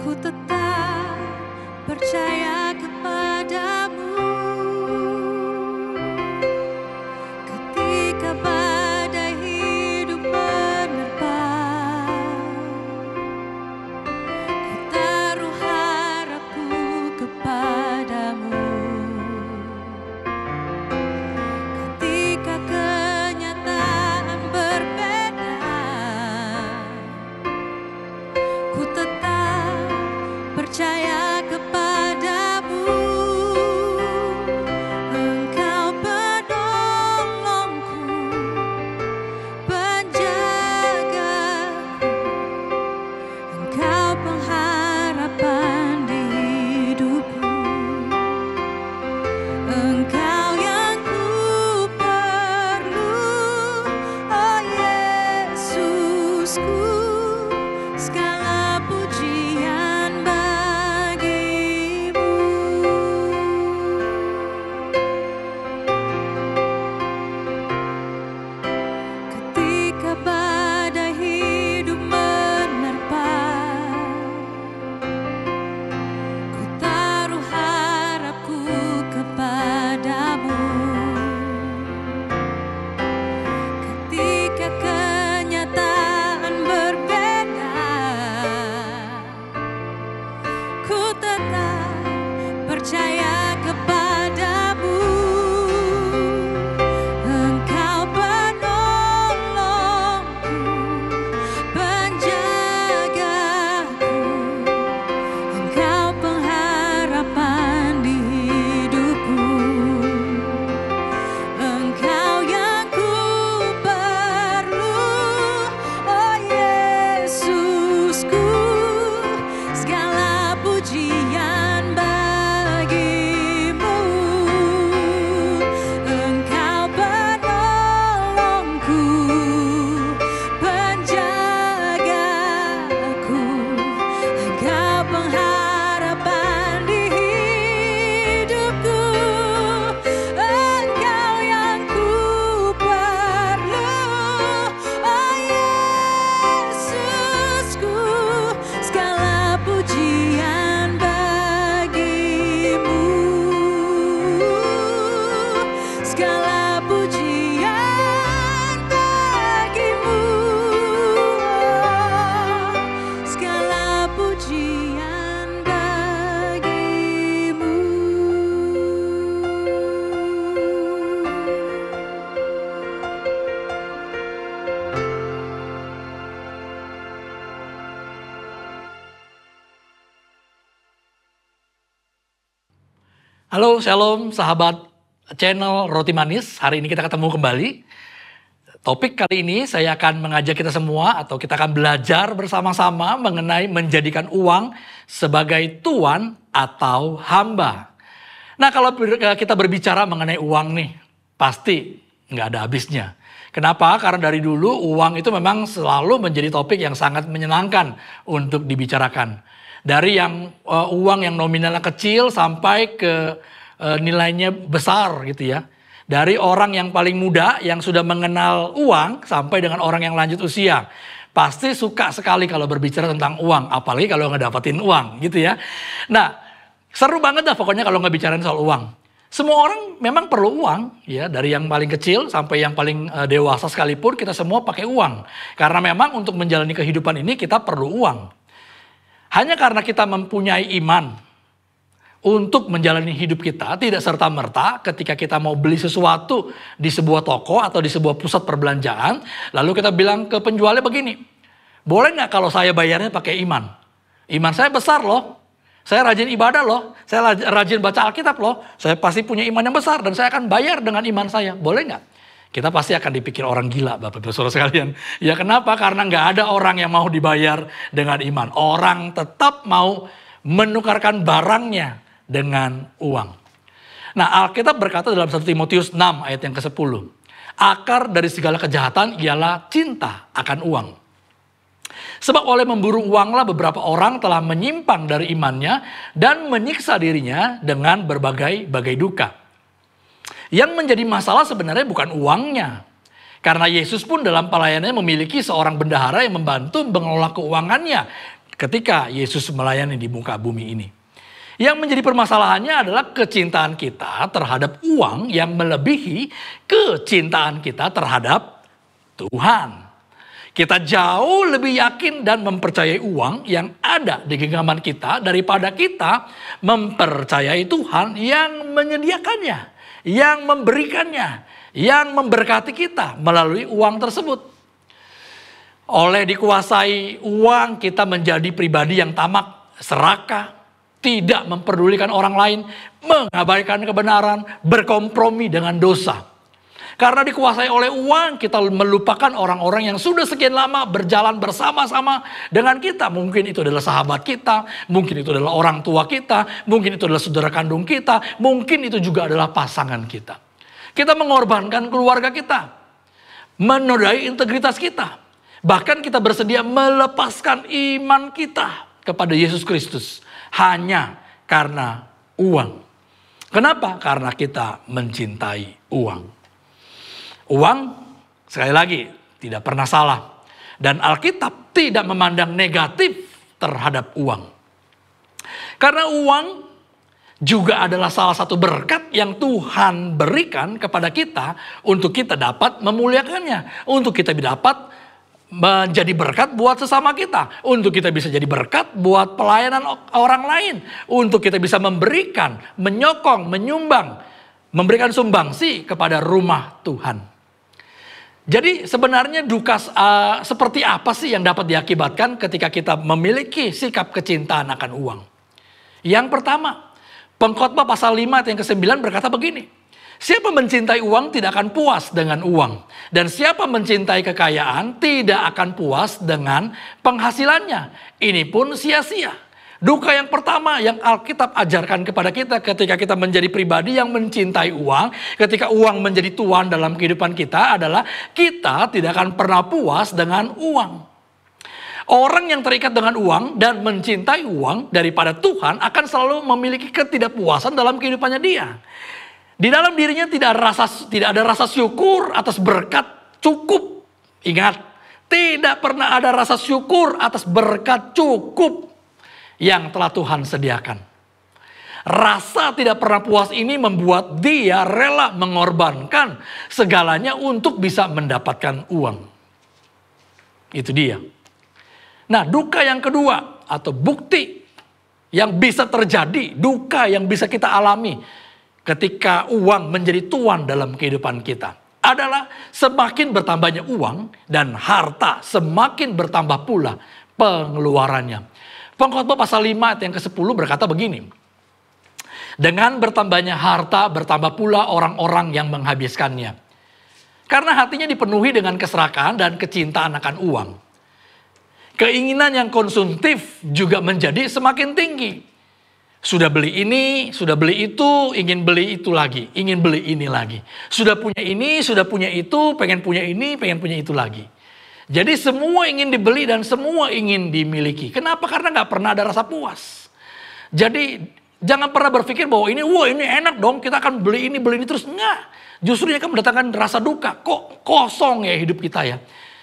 ku tetap percaya kepadamu. Ketika badai hidup menerpa, ku taruh harapku kepadamu. Ketika kenyataan berbeda, ku tetap percaya kepadamu. Engkau penolongku, penjagaku, Engkau pengharapan di hidupku. Engkau yang ku perlu, oh Yesusku. Segala pujian bagimu. Ketika badai hidup menerpa, ku taruh harapku kepadamu. Ketika kenyataan berbeda, ku tetap percaya kepadamu. Engkau penolongku, penjagaku, Engkau pengharapan di hidupku. Engkau yang ku perlu, oh Yesusku. Segala pujian bagimu. Engkau penolongku, penjagaku, Engkau pengharapan di hidupku. Engkau yang ku perlu, oh Yesusku. Segala pujian bagimu. Segala pujian bagimu. Segala pujian bagimu. Halo, shalom sahabat channel Roti Manis. Hari ini kita ketemu kembali. Topik kali ini saya akan mengajak kita semua atau kita akan belajar bersama-sama mengenai menjadikan uang sebagai tuan atau hamba. Nah, kalau kita berbicara mengenai uang nih, pasti nggak ada habisnya. Kenapa? Karena dari dulu uang itu memang selalu menjadi topik yang sangat menyenangkan untuk dibicarakan. Dari yang uang yang nominalnya kecil sampai ke nilainya besar gitu ya. Dari orang yang paling muda yang sudah mengenal uang sampai dengan orang yang lanjut usia. Pasti suka sekali kalau berbicara tentang uang. Apalagi kalau ngedapetin uang gitu ya. Nah, seru banget dah pokoknya kalau ngebicarain soal uang. Semua orang memang perlu uang ya. Dari yang paling kecil sampai yang paling dewasa sekalipun kita semua pakai uang. Karena memang untuk menjalani kehidupan ini kita perlu uang. Hanya karena kita mempunyai iman untuk menjalani hidup kita, tidak serta-merta ketika kita mau beli sesuatu di sebuah toko atau di sebuah pusat perbelanjaan, lalu kita bilang ke penjualnya begini, boleh nggak kalau saya bayarnya pakai iman? Iman saya besar loh, saya rajin ibadah loh, saya rajin baca Alkitab loh, saya pasti punya iman yang besar dan saya akan bayar dengan iman saya, boleh nggak? Kita pasti akan dipikir orang gila Bapak Ibu Saudara sekalian. Ya kenapa? Karena nggak ada orang yang mau dibayar dengan iman. Orang tetap mau menukarkan barangnya dengan uang. Nah, Alkitab berkata dalam 1 Timotius 6 ayat yang ke-10. Akar dari segala kejahatan ialah cinta akan uang. Sebab oleh memburu uanglah beberapa orang telah menyimpang dari imannya dan menyiksa dirinya dengan berbagai duka. Yang menjadi masalah sebenarnya bukan uangnya. Karena Yesus pun dalam pelayanannya memiliki seorang bendahara yang membantu mengelola keuangannya. ketika Yesus melayani di muka bumi ini. Yang menjadi permasalahannya adalah kecintaan kita terhadap uang yang melebihi kecintaan kita terhadap Tuhan. Kita jauh lebih yakin dan mempercayai uang yang ada di genggaman kita daripada kita mempercayai Tuhan yang menyediakannya, yang memberikannya, yang memberkati kita melalui uang tersebut. Oleh dikuasai uang, kita menjadi pribadi yang tamak, serakah, tidak memperdulikan orang lain, mengabaikan kebenaran, berkompromi dengan dosa. Karena dikuasai oleh uang, kita melupakan orang-orang yang sudah sekian lama berjalan bersama-sama dengan kita. Mungkin itu adalah sahabat kita, mungkin itu adalah orang tua kita, mungkin itu adalah saudara kandung kita, mungkin itu juga adalah pasangan kita. Kita mengorbankan keluarga kita, menodai integritas kita. Bahkan kita bersedia melepaskan iman kita kepada Yesus Kristus hanya karena uang. Kenapa? Karena kita mencintai uang. Uang, sekali lagi, tidak pernah salah. Dan Alkitab tidak memandang negatif terhadap uang. Karena uang juga adalah salah satu berkat yang Tuhan berikan kepada kita untuk kita dapat memuliakannya. Untuk kita dapat menjadi berkat buat sesama kita. Untuk kita bisa jadi berkat buat pelayanan orang lain. Untuk kita bisa memberikan, menyokong, menyumbang, memberikan sumbangsi kepada rumah Tuhan. Jadi sebenarnya duka seperti apa sih yang dapat diakibatkan ketika kita memiliki sikap kecintaan akan uang? Yang pertama, Pengkhotbah pasal 5 ayat yang ke-9 berkata begini. Siapa mencintai uang tidak akan puas dengan uang. Dan siapa mencintai kekayaan tidak akan puas dengan penghasilannya. Ini pun sia-sia. Duka yang pertama yang Alkitab ajarkan kepada kita ketika kita menjadi pribadi yang mencintai uang. Ketika uang menjadi tuan dalam kehidupan kita adalah kita tidak akan pernah puas dengan uang. Orang yang terikat dengan uang dan mencintai uang daripada Tuhan akan selalu memiliki ketidakpuasan dalam kehidupannya dia. Di dalam dirinya tidak ada rasa syukur atas berkat cukup. Ingat, tidak pernah ada rasa syukur atas berkat cukup yang telah Tuhan sediakan. Rasa tidak pernah puas ini membuat dia rela mengorbankan segalanya untuk bisa mendapatkan uang. Itu dia. Nah, duka yang kedua atau bukti yang bisa terjadi, duka yang bisa kita alami ketika uang menjadi tuan dalam kehidupan kita adalah semakin bertambahnya uang dan harta, semakin bertambah pula pengeluarannya. Pengkhotbah pasal 5 ayat yang ke-10 berkata begini. Dengan bertambahnya harta, bertambah pula orang-orang yang menghabiskannya. Karena hatinya dipenuhi dengan keserakahan dan kecintaan akan uang. Keinginan yang konsumtif juga menjadi semakin tinggi. Sudah beli ini, sudah beli itu, ingin beli itu lagi, ingin beli ini lagi. Sudah punya ini, sudah punya itu, pengen punya ini, pengen punya itu lagi. Jadi semua ingin dibeli dan semua ingin dimiliki. Kenapa? Karena gak pernah ada rasa puas. Jadi jangan pernah berpikir bahwa ini enak dong, kita akan beli ini terus. Enggak. Justru ini akan mendatangkan rasa duka. Kok kosong ya hidup kita ya.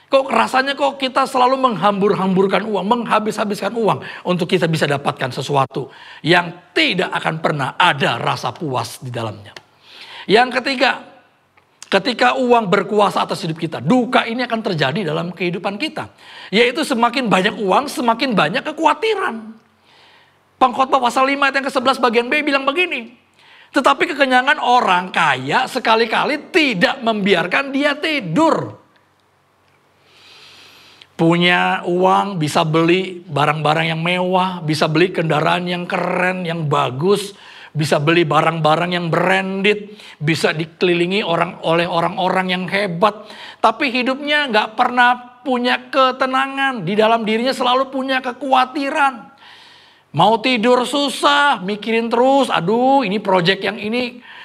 Kok rasanya kok kita selalu menghambur-hamburkan uang, menghabis-habiskan uang untuk kita bisa dapatkan sesuatu yang tidak akan pernah ada rasa puas di dalamnya. Yang ketiga, ketika uang berkuasa atas hidup kita, duka ini akan terjadi dalam kehidupan kita. Yaitu semakin banyak uang, semakin banyak kekhawatiran. Pengkhotbah pasal 5 ayat yang ke-11 bagian B bilang begini. Tetapi kekenyangan orang kaya sekali-kali tidak membiarkan dia tidur. Punya uang bisa beli barang-barang yang mewah, bisa beli kendaraan yang keren, yang bagus, bisa beli barang-barang yang branded, bisa dikelilingi oleh orang-orang yang hebat. Tapi hidupnya gak pernah punya ketenangan, di dalam dirinya selalu punya kekhawatiran. Mau tidur susah, mikirin terus, aduh ini project yang ini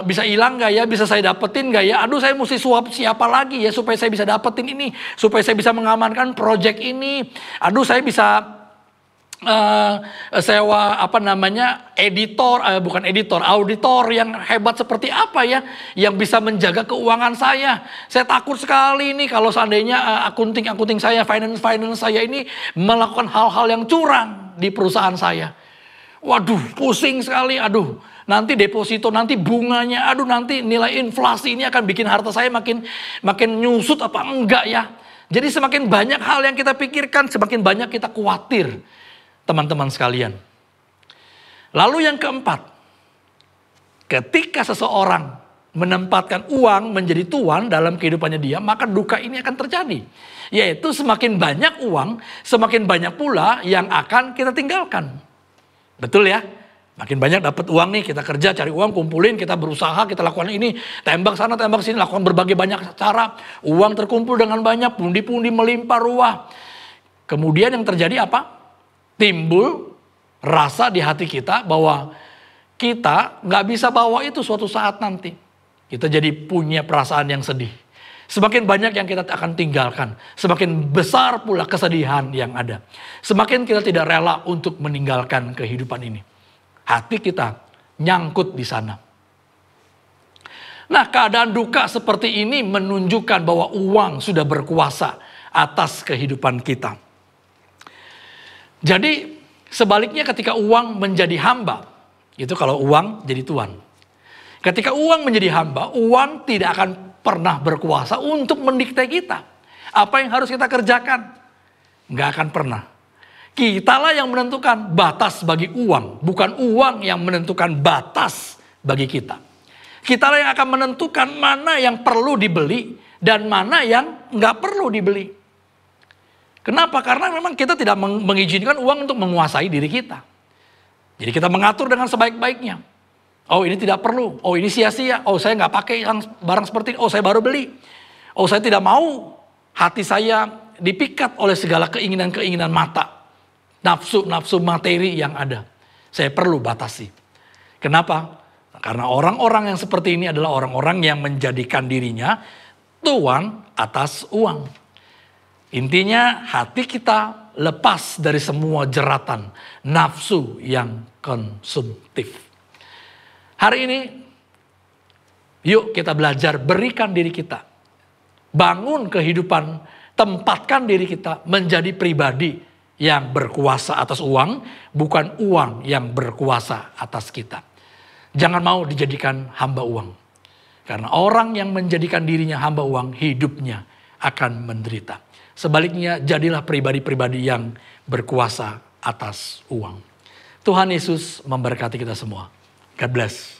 bisa hilang gak ya, bisa saya dapetin gak ya, aduh saya mesti suap siapa lagi ya supaya saya bisa dapetin ini, supaya saya bisa mengamankan project ini, aduh saya bisa sewa auditor yang hebat seperti apa ya, yang bisa menjaga keuangan saya. Saya takut sekali nih kalau seandainya akunting saya, finance saya ini melakukan hal-hal yang curang di perusahaan saya. Waduh, pusing sekali. Aduh, nanti deposito, nanti bunganya, aduh nanti nilai inflasi ini akan bikin harta saya makin nyusut apa enggak ya. Jadi semakin banyak hal yang kita pikirkan, semakin banyak kita khawatir. Teman-teman sekalian. Lalu yang keempat, ketika seseorang menempatkan uang menjadi tuan dalam kehidupannya dia, maka duka ini akan terjadi. Yaitu semakin banyak uang, semakin banyak pula yang akan kita tinggalkan. Betul ya? Makin banyak dapat uang nih, kita kerja cari uang, kumpulin, kita berusaha, kita lakukan ini, tembak sana, tembak sini, lakukan berbagai banyak cara. Uang terkumpul dengan banyak, pundi-pundi melimpah ruah. Kemudian yang terjadi apa? Timbul rasa di hati kita bahwa kita nggak bisa bawa itu suatu saat nanti. Kita jadi punya perasaan yang sedih. Semakin banyak yang kita akan tinggalkan, semakin besar pula kesedihan yang ada. Semakin kita tidak rela untuk meninggalkan kehidupan ini. Hati kita nyangkut di sana. Nah, keadaan duka seperti ini menunjukkan bahwa uang sudah berkuasa atas kehidupan kita. Jadi sebaliknya ketika uang menjadi hamba, itu kalau uang jadi tuan. Ketika uang menjadi hamba, uang tidak akan pernah berkuasa untuk mendikte kita. Apa yang harus kita kerjakan? Nggak akan pernah. Kitalah yang menentukan batas bagi uang, bukan uang yang menentukan batas bagi kita. Kitalah yang akan menentukan mana yang perlu dibeli dan mana yang nggak perlu dibeli. Kenapa? Karena memang kita tidak mengizinkan uang untuk menguasai diri kita. Jadi kita mengatur dengan sebaik-baiknya. Oh ini tidak perlu, oh ini sia-sia, oh saya nggak pakai barang seperti ini, oh saya baru beli. Oh saya tidak mau hati saya dipikat oleh segala keinginan-keinginan mata. Nafsu-nafsu materi yang ada. Saya perlu batasi. Kenapa? Karena orang-orang yang seperti ini adalah orang-orang yang menjadikan dirinya tuan atas uang. Intinya hati kita lepas dari semua jeratan nafsu yang konsumtif. Hari ini yuk kita belajar berikan diri kita. Bangun kehidupan, tempatkan diri kita menjadi pribadi yang berkuasa atas uang, bukan uang yang berkuasa atas kita. Jangan mau dijadikan hamba uang. Karena orang yang menjadikan dirinya hamba uang, hidupnya akan menderita. Sebaliknya, jadilah pribadi-pribadi yang berkuasa atas uang. Tuhan Yesus memberkati kita semua. God bless.